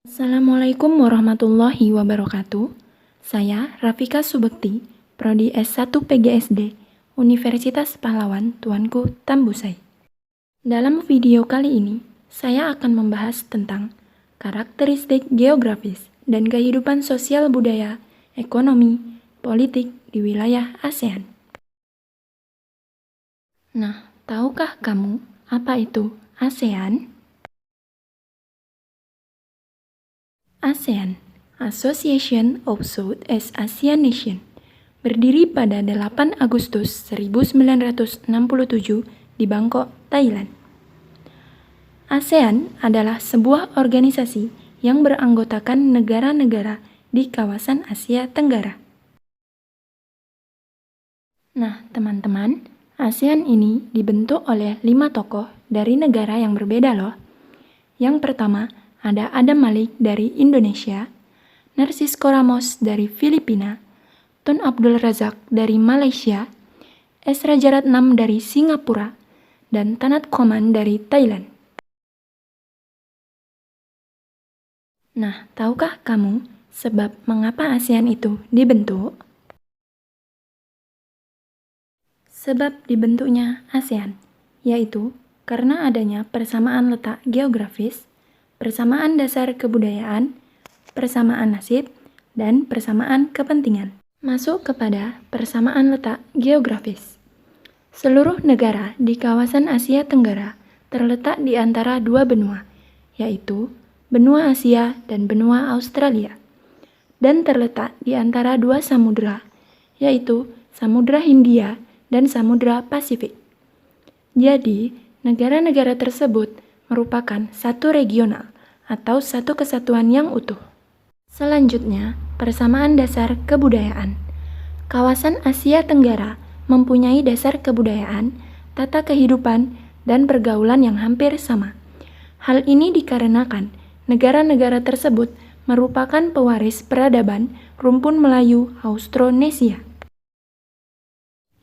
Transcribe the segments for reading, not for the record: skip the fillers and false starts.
Assalamualaikum warahmatullahi wabarakatuh. Saya Rafika Subekti, Prodi S1 PGSD, Universitas Pahlawan Tuanku Tambusai. Dalam video kali ini, saya akan membahas tentang karakteristik geografis dan kehidupan sosial budaya, ekonomi, politik di wilayah ASEAN. Nah, tahukah kamu apa itu ASEAN? ASEAN, Association of Southeast Asian Nations, berdiri pada 8 Agustus 1967 di Bangkok, Thailand. ASEAN adalah sebuah organisasi yang beranggotakan negara-negara di kawasan Asia Tenggara. Nah, teman-teman, ASEAN ini dibentuk oleh 5 tokoh dari negara yang berbeda loh. Yang pertama, ada Adam Malik dari Indonesia, Narcisco Ramos dari Filipina, Tun Abdul Razak dari Malaysia, S. Rajaratnam dari Singapura, dan Tanat Khoman dari Thailand. Nah, tahukah kamu sebab mengapa ASEAN itu dibentuk? Sebab dibentuknya ASEAN, yaitu karena adanya persamaan letak geografis, persamaan dasar kebudayaan, persamaan nasib, dan persamaan kepentingan. Masuk kepada persamaan letak geografis. Seluruh negara di kawasan Asia Tenggara terletak di antara dua benua, yaitu benua Asia dan benua Australia, dan terletak di antara dua samudera, yaitu Samudra Hindia dan Samudra Pasifik. Jadi, negara-negara tersebut merupakan satu regional atau satu kesatuan yang utuh. Selanjutnya, persamaan dasar kebudayaan. Kawasan Asia Tenggara mempunyai dasar kebudayaan, tata kehidupan, dan pergaulan yang hampir sama. Hal ini dikarenakan negara-negara tersebut merupakan pewaris peradaban rumpun Melayu Austronesia.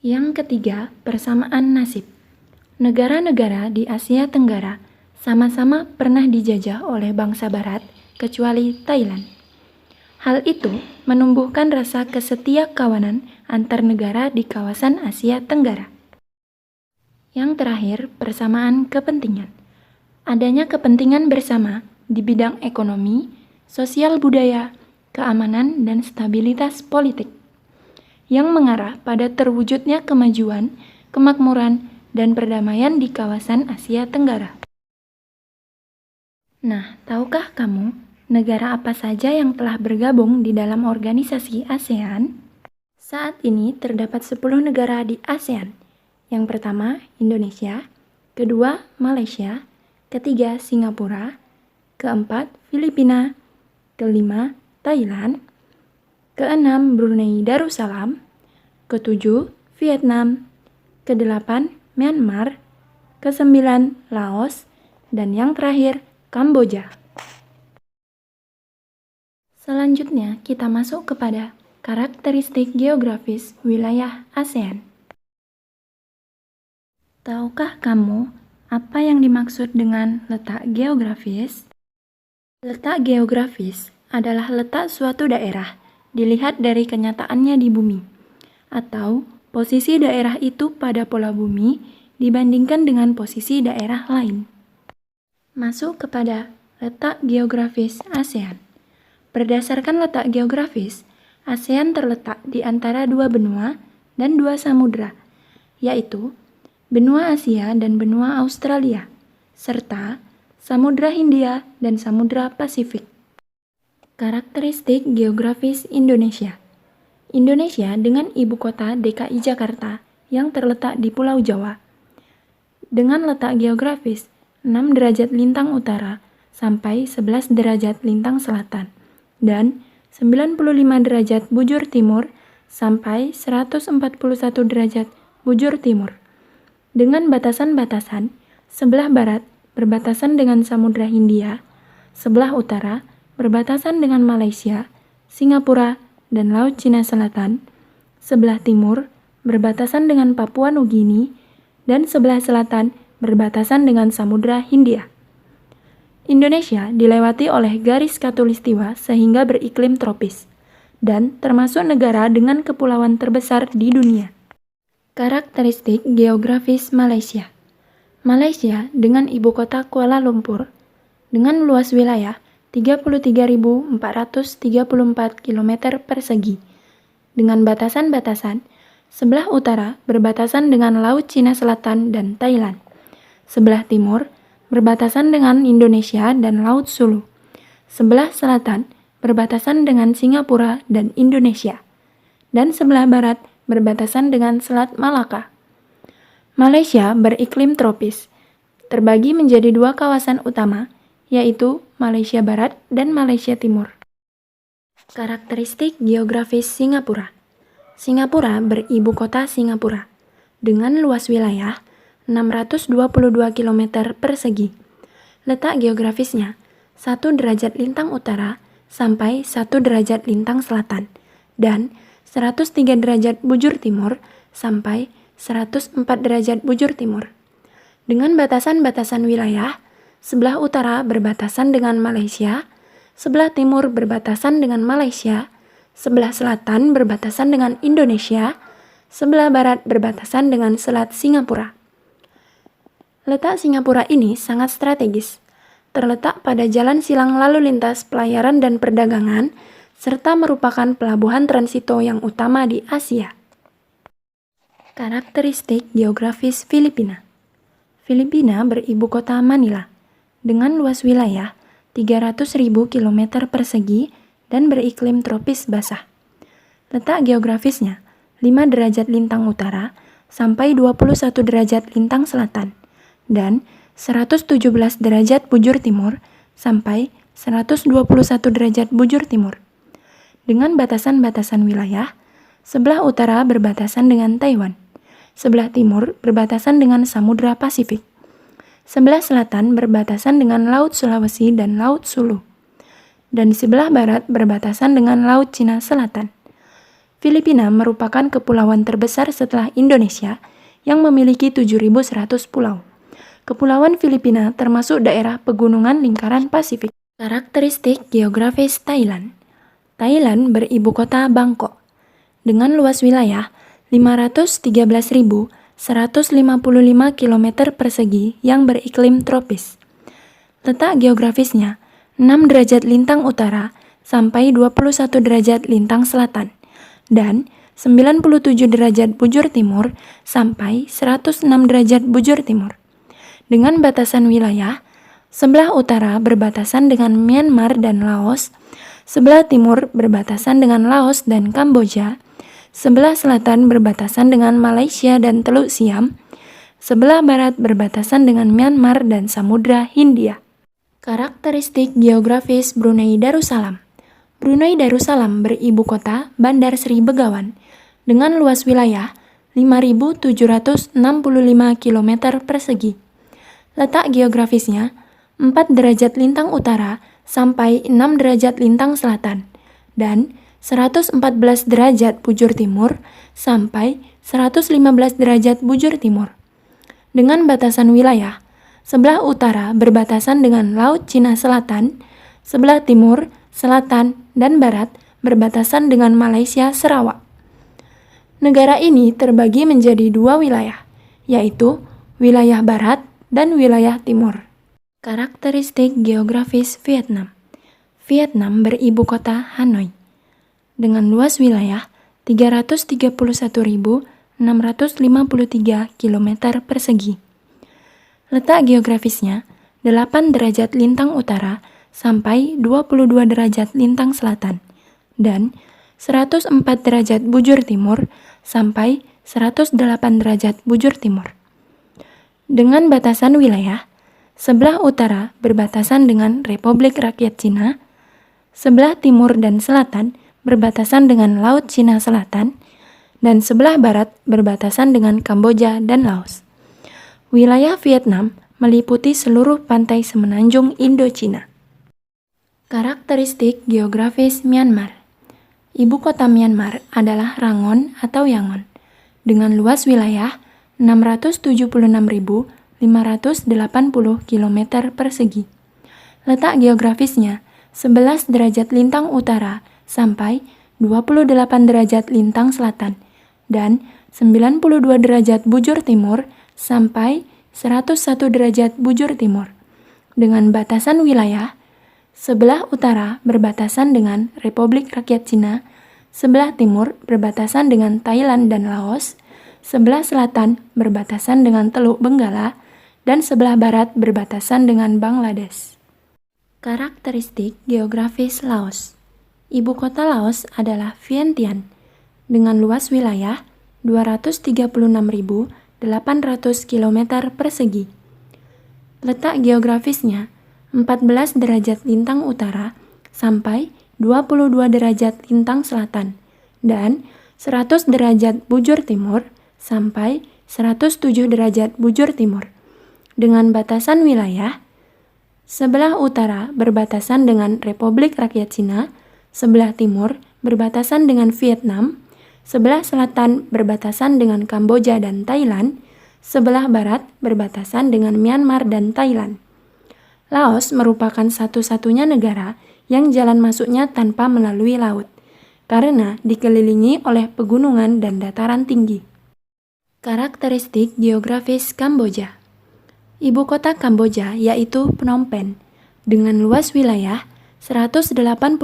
Yang ketiga, persamaan nasib. Negara-negara di Asia Tenggara sama-sama pernah dijajah oleh bangsa Barat, kecuali Thailand. Hal itu menumbuhkan rasa kesetiakawanan antar negara di kawasan Asia Tenggara. Yang terakhir, persamaan kepentingan. Adanya kepentingan bersama di bidang ekonomi, sosial budaya, keamanan, dan stabilitas politik, yang mengarah pada terwujudnya kemajuan, kemakmuran, dan perdamaian di kawasan Asia Tenggara. Nah, tahukah kamu negara apa saja yang telah bergabung di dalam organisasi ASEAN? Saat ini terdapat 10 negara di ASEAN. Yang pertama, Indonesia, kedua, Malaysia, ketiga, Singapura, keempat, Filipina, kelima, Thailand, keenam, Brunei Darussalam, ketujuh, Vietnam, kedelapan, Myanmar, kesembilan, Laos, dan yang terakhir, Kamboja. Selanjutnya, kita masuk kepada karakteristik geografis wilayah ASEAN. Tahukah kamu apa yang dimaksud dengan letak geografis? Letak geografis adalah letak suatu daerah dilihat dari kenyataannya di bumi, atau posisi daerah itu pada pola bumi dibandingkan dengan posisi daerah lain. Masuk kepada letak geografis ASEAN. Berdasarkan letak geografis, ASEAN terletak di antara dua benua dan dua samudra, yaitu benua Asia dan benua Australia, serta Samudra Hindia dan Samudra Pasifik. Karakteristik geografis Indonesia. Indonesia dengan ibu kota DKI Jakarta yang terletak di Pulau Jawa, dengan letak geografis 6 derajat lintang utara sampai 11 derajat lintang selatan, dan 95 derajat bujur timur sampai 141 derajat bujur timur. Dengan batasan-batasan, sebelah barat berbatasan dengan Samudra Hindia, sebelah utara berbatasan dengan Malaysia, Singapura, dan Laut Cina Selatan, sebelah timur berbatasan dengan Papua Nugini, dan sebelah selatan berbatasan dengan Samudra Hindia. Indonesia dilewati oleh garis khatulistiwa sehingga beriklim tropis, dan termasuk negara dengan kepulauan terbesar di dunia. Karakteristik geografis Malaysia. Malaysia dengan ibu kota Kuala Lumpur, dengan luas wilayah 33.434 km persegi, dengan batasan-batasan, sebelah utara berbatasan dengan Laut Cina Selatan dan Thailand, sebelah timur berbatasan dengan Indonesia dan Laut Sulu, sebelah selatan berbatasan dengan Singapura dan Indonesia, dan sebelah barat berbatasan dengan Selat Malaka. Malaysia beriklim tropis, terbagi menjadi dua kawasan utama, yaitu Malaysia Barat dan Malaysia Timur. Karakteristik geografis Singapura. Singapura beribu kota Singapura, dengan luas wilayah 622 km persegi. Letak geografisnya 1 derajat lintang utara sampai 1 derajat lintang selatan, dan 103 derajat bujur timur sampai 104 derajat bujur timur. Dengan batasan-batasan wilayah, sebelah utara berbatasan dengan Malaysia, sebelah timur berbatasan dengan Malaysia, sebelah selatan berbatasan dengan Indonesia, sebelah barat berbatasan dengan Selat Singapura. Letak Singapura ini sangat strategis, terletak pada jalan silang lalu lintas pelayaran dan perdagangan, serta merupakan pelabuhan transito yang utama di Asia. Karakteristik geografis Filipina. Filipina beribu kota Manila, dengan luas wilayah 300.000 km persegi dan beriklim tropis basah. Letak geografisnya 5 derajat lintang utara sampai 21 derajat lintang selatan, dan 117 derajat bujur timur sampai 121 derajat bujur timur. Dengan batasan-batasan wilayah, sebelah utara berbatasan dengan Taiwan, sebelah timur berbatasan dengan Samudra Pasifik, sebelah selatan berbatasan dengan Laut Sulawesi dan Laut Sulu, dan di sebelah barat berbatasan dengan Laut Cina Selatan. Filipina merupakan kepulauan terbesar setelah Indonesia yang memiliki 7.100 pulau. Kepulauan Filipina termasuk daerah pegunungan lingkaran Pasifik. Karakteristik geografis Thailand. Thailand beribu kota Bangkok, dengan luas wilayah 513.155 km persegi yang beriklim tropis. Letak geografisnya 6 derajat lintang utara sampai 21 derajat lintang selatan, dan 97 derajat bujur timur sampai 106 derajat bujur timur. Dengan batasan wilayah, sebelah utara berbatasan dengan Myanmar dan Laos, sebelah timur berbatasan dengan Laos dan Kamboja, sebelah selatan berbatasan dengan Malaysia dan Teluk Siam, sebelah barat berbatasan dengan Myanmar dan Samudra Hindia. Karakteristik geografis Brunei Darussalam. Brunei Darussalam beribu kota Bandar Seri Begawan, dengan luas wilayah 5.765 km persegi. Letak geografisnya 4 derajat lintang utara sampai 6 derajat lintang selatan, dan 114 derajat bujur timur sampai 115 derajat bujur timur. Dengan batasan wilayah, sebelah utara berbatasan dengan Laut Cina Selatan, sebelah timur, selatan, dan barat berbatasan dengan Malaysia Sarawak. Negara ini terbagi menjadi dua wilayah, yaitu wilayah barat dan wilayah timur. Karakteristik geografis Vietnam. Vietnam beribu kota Hanoi, dengan luas wilayah 331.653 km persegi. Letak geografisnya 8 derajat lintang utara sampai 22 derajat lintang selatan, dan 104 derajat bujur timur sampai 108 derajat bujur timur. Dengan batasan wilayah, sebelah utara berbatasan dengan Republik Rakyat Cina, sebelah timur dan selatan berbatasan dengan Laut Cina Selatan, dan sebelah barat berbatasan dengan Kamboja dan Laos. Wilayah Vietnam meliputi seluruh pantai semenanjung Indochina. Karakteristik geografis Myanmar. Ibu kota Myanmar adalah Rangon atau Yangon, dengan luas wilayah 676.580 km persegi. Letak geografisnya 11 derajat lintang utara sampai 28 derajat lintang selatan dan 92 derajat bujur timur sampai 101 derajat bujur timur. Dengan batasan wilayah, sebelah utara berbatasan dengan Republik Rakyat Cina, sebelah timur berbatasan dengan Thailand dan Laos, sebelah selatan berbatasan dengan Teluk Benggala, dan sebelah barat berbatasan dengan Bangladesh. Karakteristik geografis Laos. Ibu kota Laos adalah Vientiane, dengan luas wilayah 236.800 km persegi. Letak geografisnya 14 derajat lintang utara sampai 22 derajat lintang selatan dan 100 derajat bujur timur sampai 107 derajat bujur timur. Dengan batasan wilayah, sebelah utara berbatasan dengan Republik Rakyat Cina, sebelah timur berbatasan dengan Vietnam, sebelah selatan berbatasan dengan Kamboja dan Thailand, sebelah barat berbatasan dengan Myanmar dan Thailand. Laos merupakan satu-satunya negara yang jalan masuknya tanpa melalui laut, karena dikelilingi oleh pegunungan dan dataran tinggi. Karakteristik geografis Kamboja. Ibu kota Kamboja yaitu Phnom Penh, dengan luas wilayah 181.916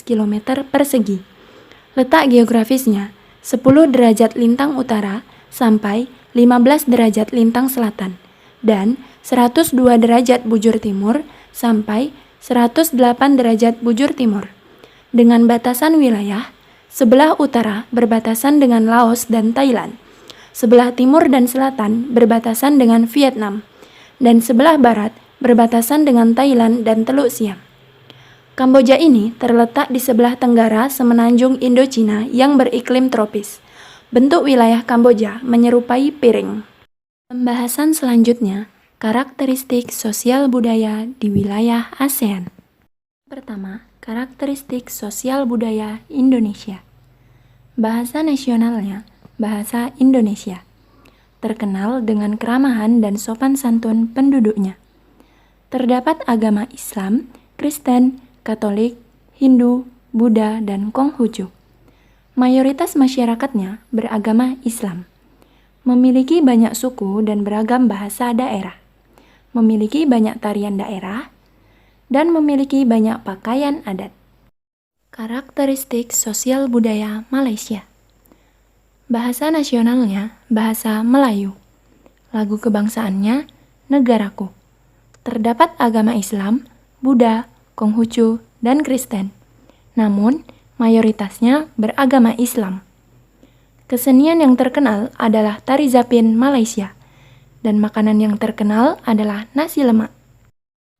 km persegi. Letak geografisnya 10 derajat lintang utara sampai 15 derajat lintang selatan dan 102 derajat bujur timur sampai 108 derajat bujur timur. Dengan batasan wilayah, sebelah utara berbatasan dengan Laos dan Thailand, sebelah timur dan selatan berbatasan dengan Vietnam, dan sebelah barat berbatasan dengan Thailand dan Teluk Siam. Kamboja ini terletak di sebelah tenggara semenanjung Indochina yang beriklim tropis. Bentuk wilayah Kamboja menyerupai piring. Pembahasan selanjutnya, karakteristik sosial budaya di wilayah ASEAN. Pertama, karakteristik sosial budaya Indonesia. Bahasa nasionalnya bahasa Indonesia, terkenal dengan keramahan dan sopan santun penduduknya. Terdapat agama Islam, Kristen, Katolik, Hindu, Buddha, dan Konghucu. Mayoritas masyarakatnya beragama Islam. Memiliki banyak suku dan beragam bahasa daerah. Memiliki banyak tarian daerah, dan memiliki banyak pakaian adat. Karakteristik sosial budaya Malaysia. Bahasa nasionalnya bahasa Melayu. Lagu kebangsaannya Negaraku. Terdapat agama Islam, Buddha, Konghucu, dan Kristen. Namun, mayoritasnya beragama Islam. Kesenian yang terkenal adalah tari zapin Malaysia, dan makanan yang terkenal adalah nasi lemak.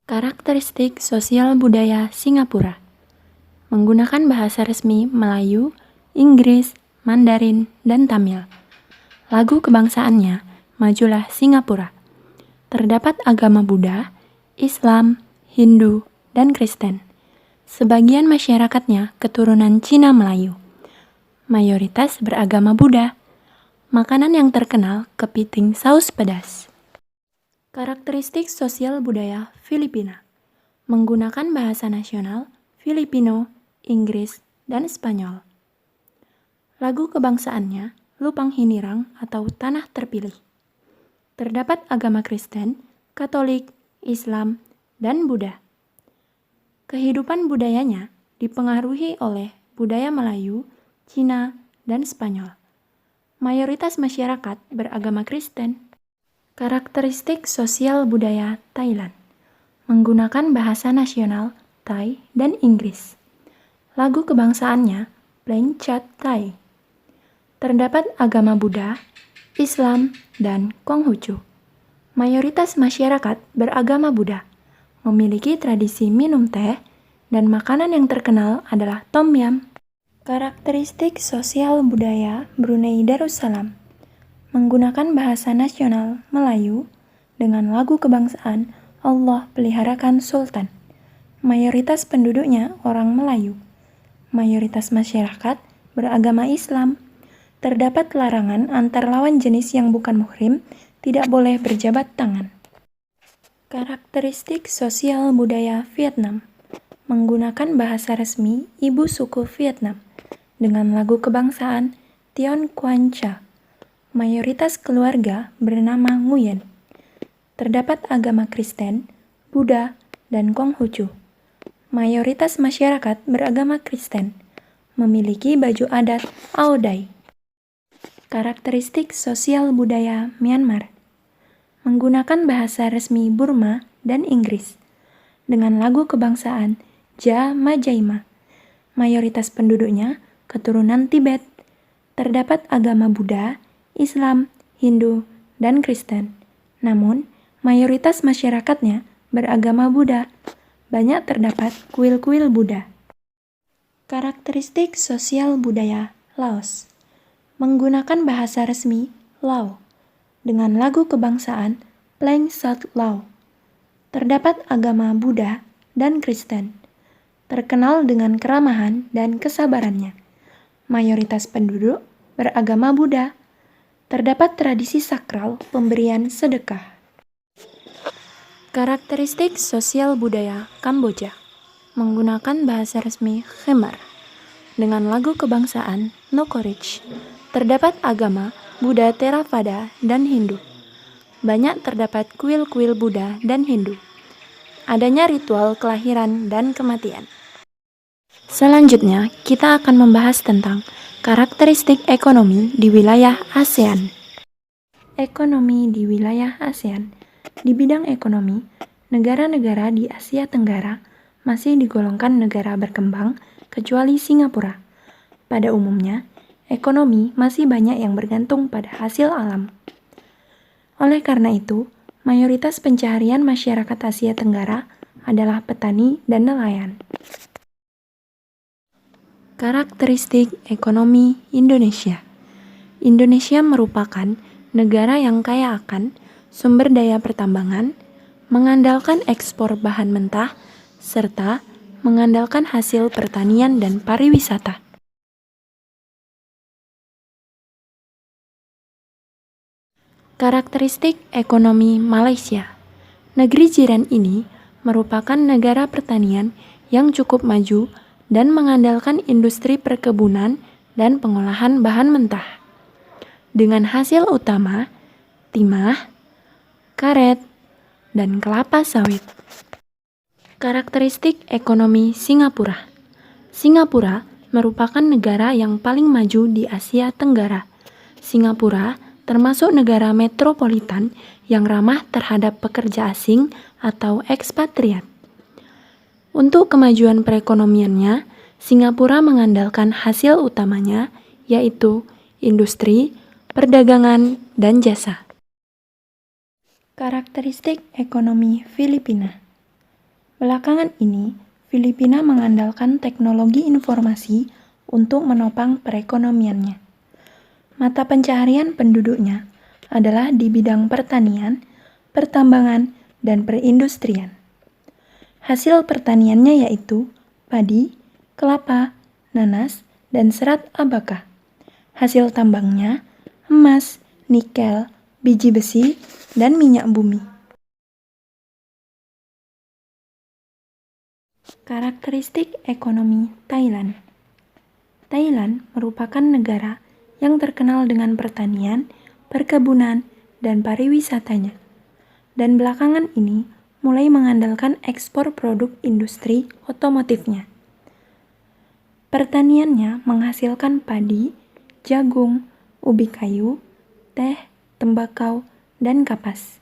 Karakteristik sosial budaya Singapura. Menggunakan bahasa resmi Melayu, Inggris, Mandarin, dan Tamil. Lagu kebangsaannya Majulah Singapura. Terdapat agama Buddha, Islam, Hindu, dan Kristen. Sebagian masyarakatnya keturunan Cina Melayu. Mayoritas beragama Buddha. Makanan yang terkenal kepiting saus pedas. Karakteristik sosial budaya Filipina. Menggunakan bahasa nasional Filipino, Inggris, dan Spanyol. Lagu kebangsaannya Lupang Hinirang atau Tanah Terpilih. Terdapat agama Kristen, Katolik, Islam, dan Buddha. Kehidupan budayanya dipengaruhi oleh budaya Melayu, Cina, dan Spanyol. Mayoritas masyarakat beragama Kristen. Karakteristik sosial budaya Thailand. Menggunakan bahasa nasional Thai dan Inggris. Lagu kebangsaannya Plain Chat Thai. Terdapat agama Buddha, Islam, dan Konghucu. Mayoritas masyarakat beragama Buddha, memiliki tradisi minum teh, dan makanan yang terkenal adalah tom yum. Karakteristik sosial budaya Brunei Darussalam. Menggunakan bahasa nasional Melayu dengan lagu kebangsaan Allah Peliharakan Sultan. Mayoritas penduduknya orang Melayu. Mayoritas masyarakat beragama Islam. Terdapat larangan antar lawan jenis yang bukan muhrim tidak boleh berjabat tangan. Karakteristik sosial budaya Vietnam. Menggunakan bahasa resmi ibu suku Vietnam dengan lagu kebangsaan Ton Quan Cha. Mayoritas keluarga bernama Nguyen. Terdapat agama Kristen, Buddha, dan Konghucu. Mayoritas masyarakat beragama Kristen, memiliki baju adat Ao Dai. Karakteristik sosial budaya Myanmar. Menggunakan bahasa resmi Burma dan Inggris, dengan lagu kebangsaan Ja Majaima. Mayoritas penduduknya keturunan Tibet. Terdapat agama Buddha, Islam, Hindu, dan Kristen. Namun, mayoritas masyarakatnya beragama Buddha. Banyak terdapat kuil-kuil Buddha. Karakteristik sosial budaya Laos. Menggunakan bahasa resmi Lao, dengan lagu kebangsaan Pleng Sat Lao. Terdapat agama Buddha dan Kristen. Terkenal dengan keramahan dan kesabarannya. Mayoritas penduduk beragama Buddha. Terdapat tradisi sakral pemberian sedekah. Karakteristik sosial budaya Kamboja. Menggunakan bahasa resmi Khmer, dengan lagu kebangsaan Nokorich. Terdapat agama Buddha Theravada dan Hindu. Banyak terdapat kuil-kuil Buddha dan Hindu. Adanya ritual kelahiran dan kematian. Selanjutnya, kita akan membahas tentang karakteristik ekonomi di wilayah ASEAN. Ekonomi di wilayah ASEAN. Di bidang ekonomi, negara-negara di Asia Tenggara masih digolongkan negara berkembang kecuali Singapura. Pada umumnya, ekonomi masih banyak yang bergantung pada hasil alam. Oleh karena itu, mayoritas pencaharian masyarakat Asia Tenggara adalah petani dan nelayan. Karakteristik ekonomi Indonesia. Indonesia merupakan negara yang kaya akan sumber daya pertambangan, mengandalkan ekspor bahan mentah, serta mengandalkan hasil pertanian dan pariwisata. Karakteristik ekonomi Malaysia. Negeri jiran ini merupakan negara pertanian yang cukup maju dan mengandalkan industri perkebunan dan pengolahan bahan mentah. Dengan hasil utama, timah, karet, dan kelapa sawit. Karakteristik ekonomi Singapura. Singapura merupakan negara yang paling maju di Asia Tenggara. Singapura termasuk negara metropolitan yang ramah terhadap pekerja asing atau ekspatriat. Untuk kemajuan perekonomiannya, Singapura mengandalkan hasil utamanya, yaitu industri, perdagangan, dan jasa. Karakteristik ekonomi Filipina. Belakangan ini, Filipina mengandalkan teknologi informasi untuk menopang perekonomiannya. Mata pencaharian penduduknya adalah di bidang pertanian, pertambangan, dan perindustrian. Hasil pertaniannya yaitu padi, kelapa, nanas, dan serat abaka. Hasil tambangnya emas, nikel, biji besi, dan minyak bumi. Karakteristik ekonomi Thailand. Thailand merupakan negara yang terkenal dengan pertanian, perkebunan, dan pariwisatanya. Dan belakangan ini mulai mengandalkan ekspor produk industri otomotifnya. Pertaniannya menghasilkan padi, jagung, ubi kayu, teh, tembakau, dan kapas.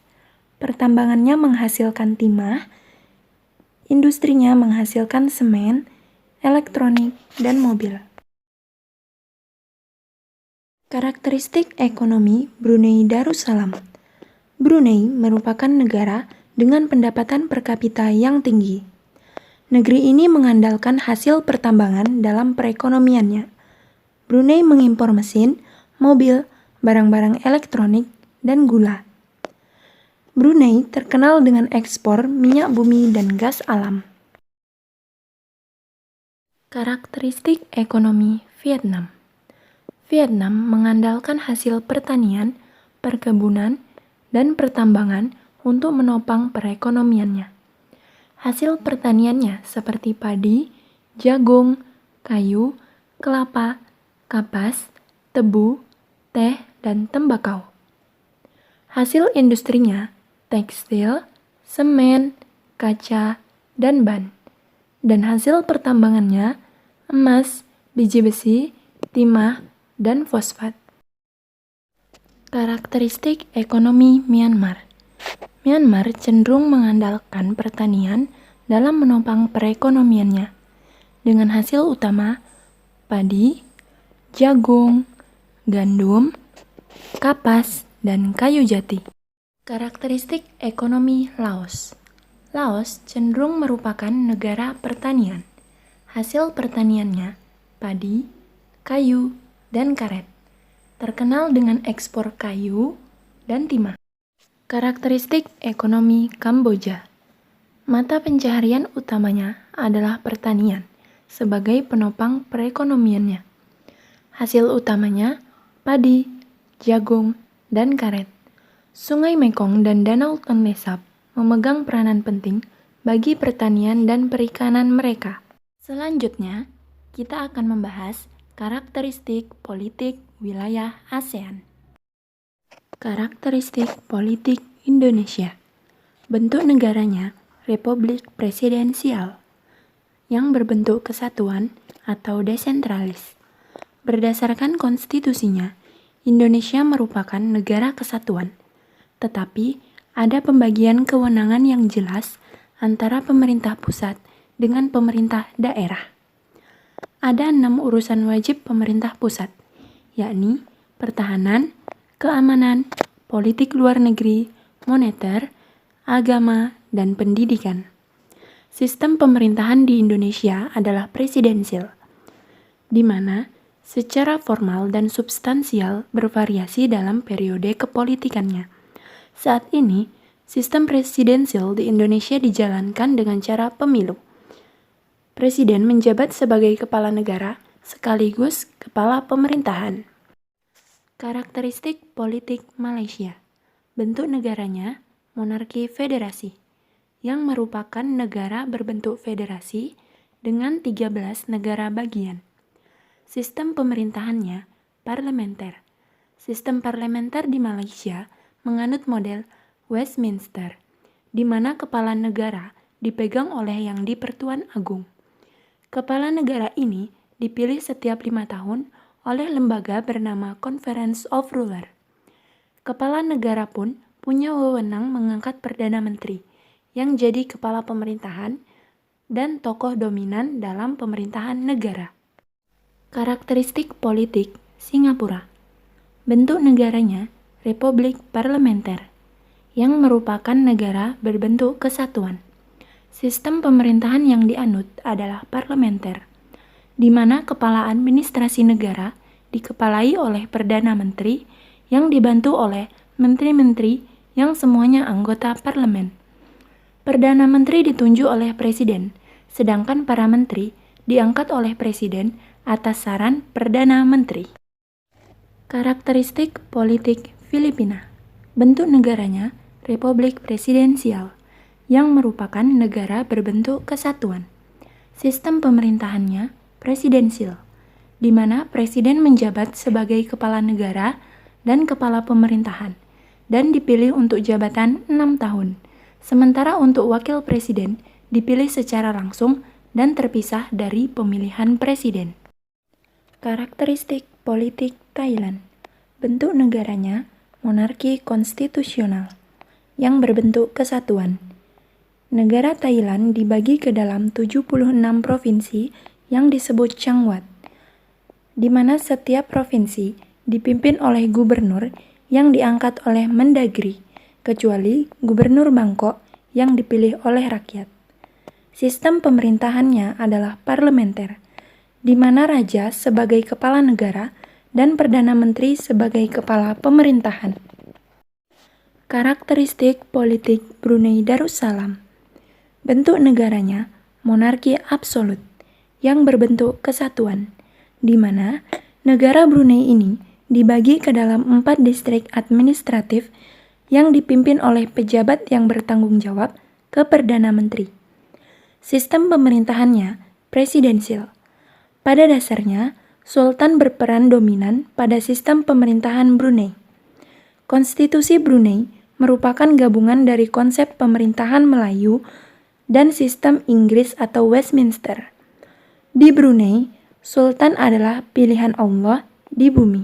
Pertambangannya menghasilkan timah, industrinya menghasilkan semen, elektronik, dan mobil. Karakteristik ekonomi Brunei Darussalam. Brunei merupakan negara dengan pendapatan per kapita yang tinggi. Negeri ini mengandalkan hasil pertambangan dalam perekonomiannya. Brunei mengimpor mesin, mobil, barang-barang elektronik, dan gula. Brunei terkenal dengan ekspor minyak bumi dan gas alam. Karakteristik ekonomi Vietnam. Vietnam mengandalkan hasil pertanian, perkebunan, dan pertambangan untuk menopang perekonomiannya. Hasil pertaniannya seperti padi, jagung, kayu, kelapa, kapas, tebu, teh, dan tembakau. Hasil industrinya tekstil, semen, kaca, dan ban. Dan hasil pertambangannya emas, biji besi, timah, dan fosfat. Karakteristik ekonomi Myanmar. Myanmar cenderung mengandalkan pertanian dalam menopang perekonomiannya, dengan hasil utama padi, jagung, gandum, kapas, dan kayu jati. Karakteristik ekonomi Laos. Laos cenderung merupakan negara pertanian. Hasil pertaniannya padi, kayu, dan karet. Terkenal dengan ekspor kayu dan timah. Karakteristik ekonomi Kamboja. Mata pencaharian utamanya adalah pertanian sebagai penopang perekonomiannya. Hasil utamanya padi, jagung, dan karet. Sungai Mekong dan Danau Tonle Sap memegang peranan penting bagi pertanian dan perikanan mereka. Selanjutnya, kita akan membahas karakteristik politik wilayah ASEAN. Karakteristik politik Indonesia. Bentuk negaranya Republik Presidensial yang berbentuk kesatuan atau desentralis. Berdasarkan konstitusinya, Indonesia merupakan negara kesatuan, tetapi ada pembagian kewenangan yang jelas antara pemerintah pusat dengan pemerintah daerah. Ada 6 urusan wajib pemerintah pusat, yakni pertahanan, keamanan, politik luar negeri, moneter, agama, dan pendidikan. Sistem pemerintahan di Indonesia adalah presidensil, di mana secara formal dan substansial bervariasi dalam periode kepolitikannya. Saat ini, sistem presidensil di Indonesia dijalankan dengan cara pemilu. Presiden menjabat sebagai kepala negara sekaligus kepala pemerintahan. Karakteristik politik Malaysia. Bentuk negaranya monarki federasi, yang merupakan negara berbentuk federasi dengan 13 negara bagian. Sistem pemerintahannya parlementer. Sistem parlementer di Malaysia menganut model Westminster, di mana kepala negara dipegang oleh Yang di-Pertuan Agung. Kepala negara ini dipilih setiap 5 tahun oleh lembaga bernama Conference of Ruler. Kepala negara pun punya wewenang mengangkat Perdana Menteri, yang jadi kepala pemerintahan dan tokoh dominan dalam pemerintahan negara. Karakteristik politik Singapura. Bentuk negaranya Republik Parlementer, yang merupakan negara berbentuk kesatuan. Sistem pemerintahan yang dianut adalah parlementer, di mana kepala administrasi negara dikepalai oleh Perdana Menteri yang dibantu oleh menteri-menteri yang semuanya anggota parlemen. Perdana Menteri ditunjuk oleh Presiden, sedangkan para menteri diangkat oleh Presiden atas saran Perdana Menteri. Karakteristik politik Filipina. Bentuk negaranya Republik Presidensial, yang merupakan negara berbentuk kesatuan. Sistem pemerintahannya presidensil, di mana presiden menjabat sebagai kepala negara dan kepala pemerintahan, dan dipilih untuk jabatan 6 tahun. Sementara untuk wakil presiden dipilih secara langsung dan terpisah dari pemilihan presiden. Karakteristik politik Thailand. Bentuk negaranya monarki konstitusional, yang berbentuk kesatuan. Negara Thailand dibagi ke dalam 76 provinsi yang disebut Changwat, di mana setiap provinsi dipimpin oleh gubernur yang diangkat oleh Mendagri, kecuali Gubernur Bangkok yang dipilih oleh rakyat. Sistem pemerintahannya adalah parlementer, di mana raja sebagai kepala negara dan Perdana Menteri sebagai kepala pemerintahan. Karakteristik politik Brunei Darussalam. Bentuk negaranya monarki absolut, yang berbentuk kesatuan, di mana negara Brunei ini dibagi ke dalam 4 distrik administratif yang dipimpin oleh pejabat yang bertanggung jawab ke Perdana Menteri. Sistem pemerintahannya presidensial. Pada dasarnya, Sultan berperan dominan pada sistem pemerintahan Brunei. Konstitusi Brunei merupakan gabungan dari konsep pemerintahan Melayu dan sistem Inggris atau Westminster. Di Brunei, Sultan adalah pilihan Allah di bumi.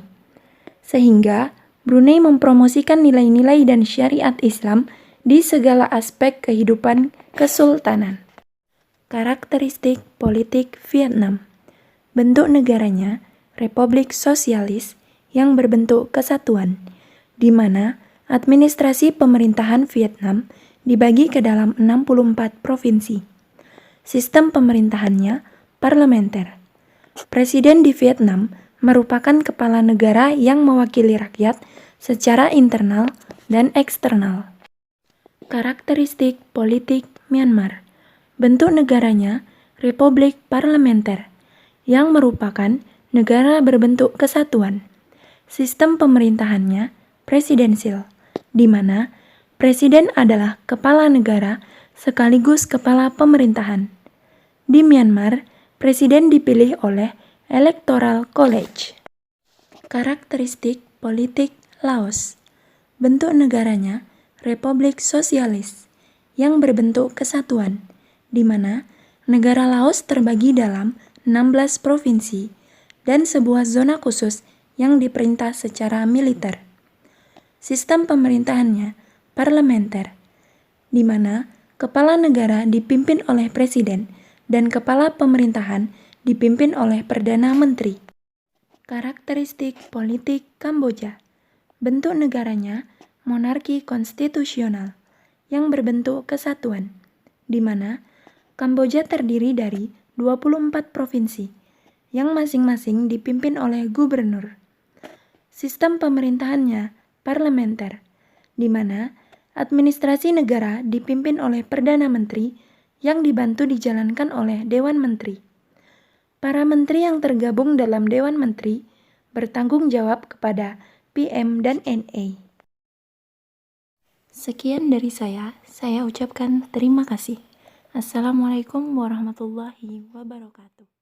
Sehingga Brunei mempromosikan nilai-nilai dan syariat Islam di segala aspek kehidupan kesultanan. Karakteristik politik Vietnam. Bentuk negaranya Republik Sosialis yang berbentuk kesatuan, di mana administrasi pemerintahan Vietnam dibagi ke dalam 64 provinsi. Sistem pemerintahannya parlementer. Presiden di Vietnam merupakan kepala negara yang mewakili rakyat secara internal dan eksternal. Karakteristik politik Myanmar. Bentuk negaranya Republik Parlementer, yang merupakan negara berbentuk kesatuan. Sistem pemerintahannya presidensial, di mana presiden adalah kepala negara sekaligus kepala pemerintahan. Di Myanmar, presiden dipilih oleh Electoral College. Karakteristik politik Laos. Bentuk negaranya Republik Sosialis yang berbentuk kesatuan, di mana negara Laos terbagi dalam 16 provinsi dan sebuah zona khusus yang diperintah secara militer. Sistem pemerintahannya parlementer, di mana kepala negara dipimpin oleh presiden dan kepala pemerintahan dipimpin oleh Perdana Menteri. Karakteristik politik Kamboja. Bentuk negaranya monarki konstitusional yang berbentuk kesatuan, di mana Kamboja terdiri dari 24 provinsi yang masing-masing dipimpin oleh gubernur. Sistem pemerintahannya parlementer, di mana administrasi negara dipimpin oleh Perdana Menteri yang dibantu dijalankan oleh Dewan Menteri. Para menteri yang tergabung dalam Dewan Menteri bertanggung jawab kepada PM dan NA. Sekian dari saya ucapkan terima kasih. Assalamualaikum warahmatullahi wabarakatuh.